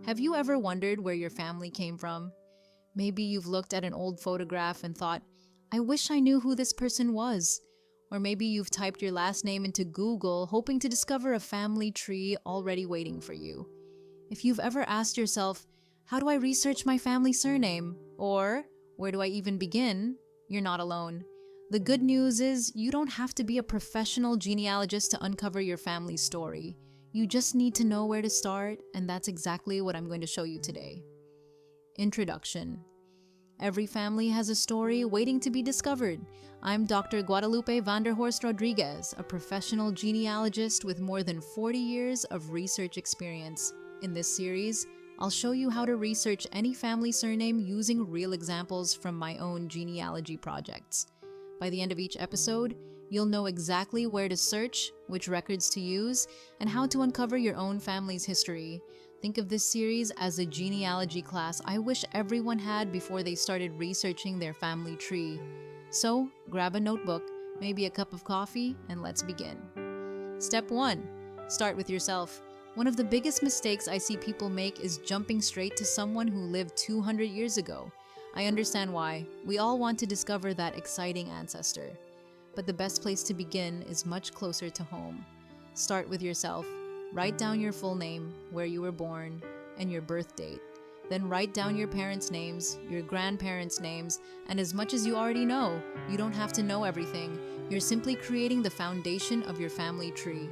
Have you ever wondered where your family came from? Maybe you've looked at an old photograph and thought, I wish I knew who this person was. Or maybe you've typed your last name into Google hoping to discover a family tree already waiting for you. If you've ever asked yourself, how do I research my family surname? Or, where do I even begin? You're not alone. The good news is you don't have to be a professional genealogist to uncover your family's story. You just need to know where to start, and that's exactly what I'm going to show you today. Introduction. Every family has a story waiting to be discovered. I'm Dr. Guadalupe Vanderhorst Rodriguez, a professional genealogist with more than 40 years of research experience. In this series, I'll show you how to research any family surname using real examples from my own genealogy projects. By the end of each episode, you'll know exactly where to search, which records to use, and how to uncover your own family's history. Think of this series as a genealogy class I wish everyone had before they started researching their family tree. So, grab a notebook, maybe a cup of coffee, and let's begin. Step 1. Start with yourself. One of the biggest mistakes I see people make is jumping straight to someone who lived 200 years ago. I understand why. We all want to discover that exciting ancestor. But the best place to begin is much closer to home. Start with yourself. Write down your full name, where you were born, and your birth date. Then write down your parents' names, your grandparents' names, and as much as you already know, you don't have to know everything. You're simply creating the foundation of your family tree.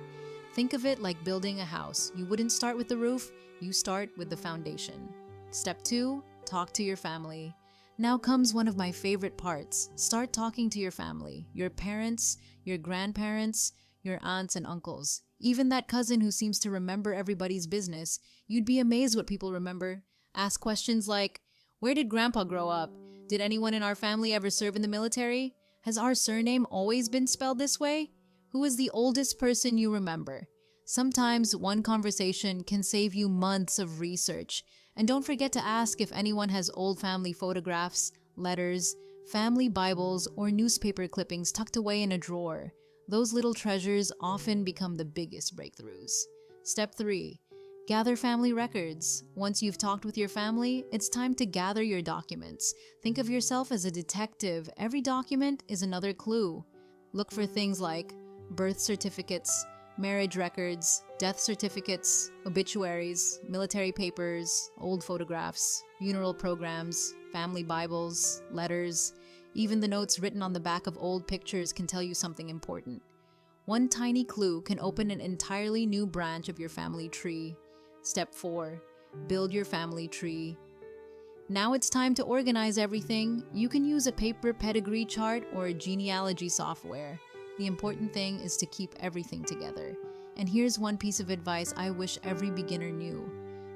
Think of it like building a house. You wouldn't start with the roof, you start with the foundation. Step 2, talk to your family. Now comes one of my favorite parts. Start talking to your family, your parents, your grandparents, your aunts and uncles. Even that cousin who seems to remember everybody's business. You'd be amazed what people remember. Ask questions like, where did Grandpa grow up? Did anyone in our family ever serve in the military? Has our surname always been spelled this way? Who is the oldest person you remember? Sometimes one conversation can save you months of research. And don't forget to ask if anyone has old family photographs, letters, family Bibles, or newspaper clippings tucked away in a drawer. Those little treasures often become the biggest breakthroughs. Step 3. Gather family records. Once you've talked with your family, it's time to gather your documents. Think of yourself as a detective. Every document is another clue. Look for things like birth certificates, marriage records, death certificates, obituaries, military papers, old photographs, funeral programs, family Bibles, letters. Even the notes written on the back of old pictures can tell you something important. One tiny clue can open an entirely new branch of your family tree. Step 4. Build your family tree. Now it's time to organize everything. You can use a paper pedigree chart or a genealogy software. The important thing is to keep everything together. And here's one piece of advice I wish every beginner knew.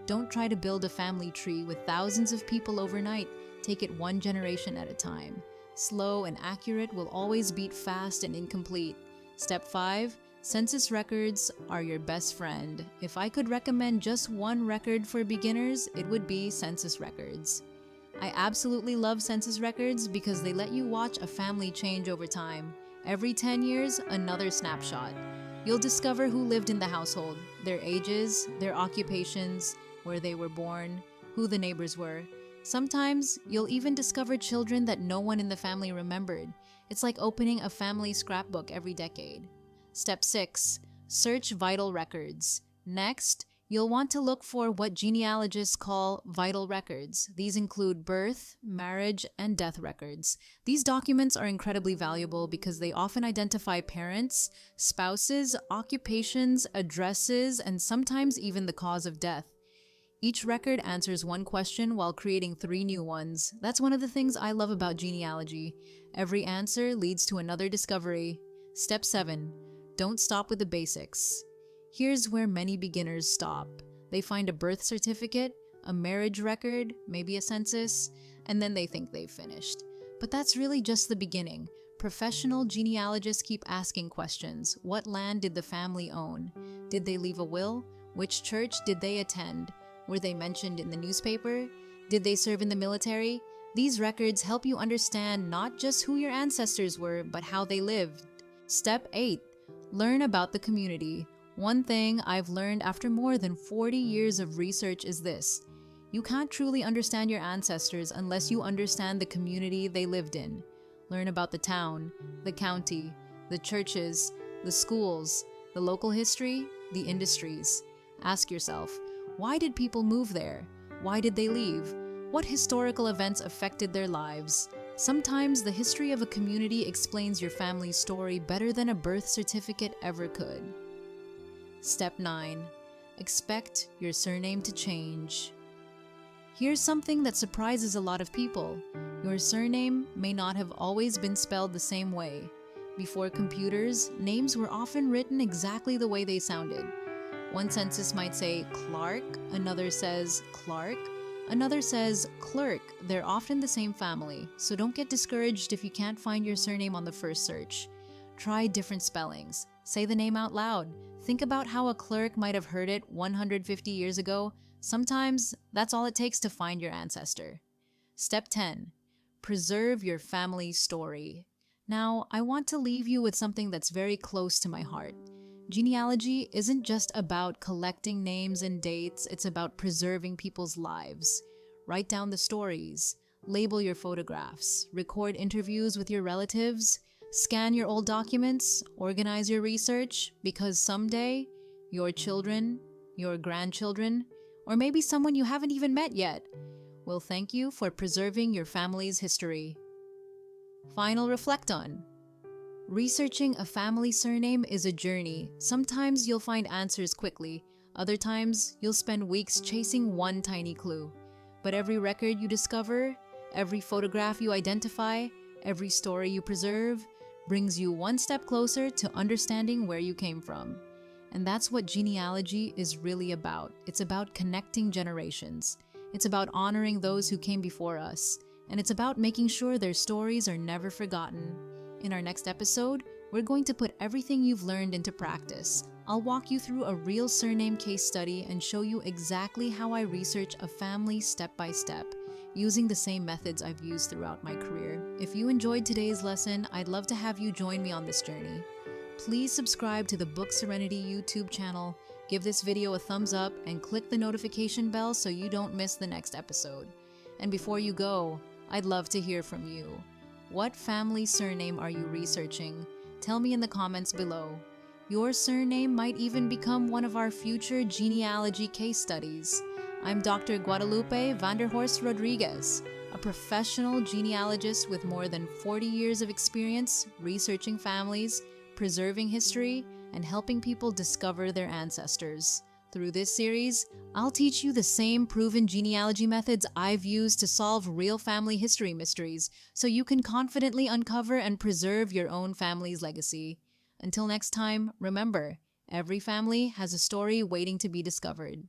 Don't try to build a family tree with thousands of people overnight. Take it one generation at a time. Slow and accurate will always beat fast and incomplete. Step 5. Census records are your best friend. If I could recommend just one record for beginners, it would be census records. I absolutely love census records because they let you watch a family change over time. Every 10 years, another snapshot. You'll discover who lived in the household, their ages, their occupations, where they were born, who the neighbors were. Sometimes, you'll even discover children that no one in the family remembered. It's like opening a family scrapbook every decade. Step 6. Search vital records. Next, you'll want to look for what genealogists call vital records. These include birth, marriage, and death records. These documents are incredibly valuable because they often identify parents, spouses, occupations, addresses, and sometimes even the cause of death. Each record answers one question while creating 3 new ones. That's one of the things I love about genealogy. Every answer leads to another discovery. Step 7. Don't stop with the basics. Here's where many beginners stop. They find a birth certificate, a marriage record, maybe a census, and then they think they've finished. But that's really just the beginning. Professional genealogists keep asking questions. What land did the family own? Did they leave a will? Which church did they attend? Were they mentioned in the newspaper? Did they serve in the military? These records help you understand not just who your ancestors were, but how they lived. Step 8. Learn about the community. One thing I've learned after more than 40 years of research is this. You can't truly understand your ancestors unless you understand the community they lived in. Learn about the town, the county, the churches, the schools, the local history, the industries. Ask yourself, why did people move there? Why did they leave? What historical events affected their lives? Sometimes the history of a community explains your family's story better than a birth certificate ever could. Step 9. Expect your surname to change. Here's something that surprises a lot of people. Your surname may not have always been spelled the same way. Before computers, names were often written exactly the way they sounded. One census might say Clark, another says Clark, another says clerk. They're often the same family, so don't get discouraged if you can't find your surname on the first search. Try different spellings. Say the name out loud. Think about how a clerk might have heard it 150 years ago. Sometimes that's all it takes to find your ancestor. Step 10. Preserve your family story. Now, I want to leave you with something that's very close to my heart. Genealogy isn't just about collecting names and dates, it's about preserving people's lives. Write down the stories, label your photographs, record interviews with your relatives, scan your old documents, organize your research, because someday, your children, your grandchildren, or maybe someone you haven't even met yet, will thank you for preserving your family's history. Final reflect on. Researching a family surname is a journey. Sometimes you'll find answers quickly. Other times, you'll spend weeks chasing one tiny clue. But every record you discover, every photograph you identify, every story you preserve, brings you one step closer to understanding where you came from. And that's what genealogy is really about. It's about connecting generations. It's about honoring those who came before us. And it's about making sure their stories are never forgotten. In our next episode, we're going to put everything you've learned into practice. I'll walk you through a real surname case study and show you exactly how I research a family step by step, using the same methods I've used throughout my career. If you enjoyed today's lesson, I'd love to have you join me on this journey. Please subscribe to the Book Serenity YouTube channel, give this video a thumbs up, and click the notification bell so you don't miss the next episode. And before you go, I'd love to hear from you. What family surname are you researching? Tell me in the comments below. Your surname might even become one of our future genealogy case studies. I'm Dr. Guadalupe Vanderhorst Rodriguez, a professional genealogist with more than 40 years of experience researching families, preserving history, and helping people discover their ancestors. Through this series, I'll teach you the same proven genealogy methods I've used to solve real family history mysteries, so you can confidently uncover and preserve your own family's legacy. Until next time, remember, every family has a story waiting to be discovered.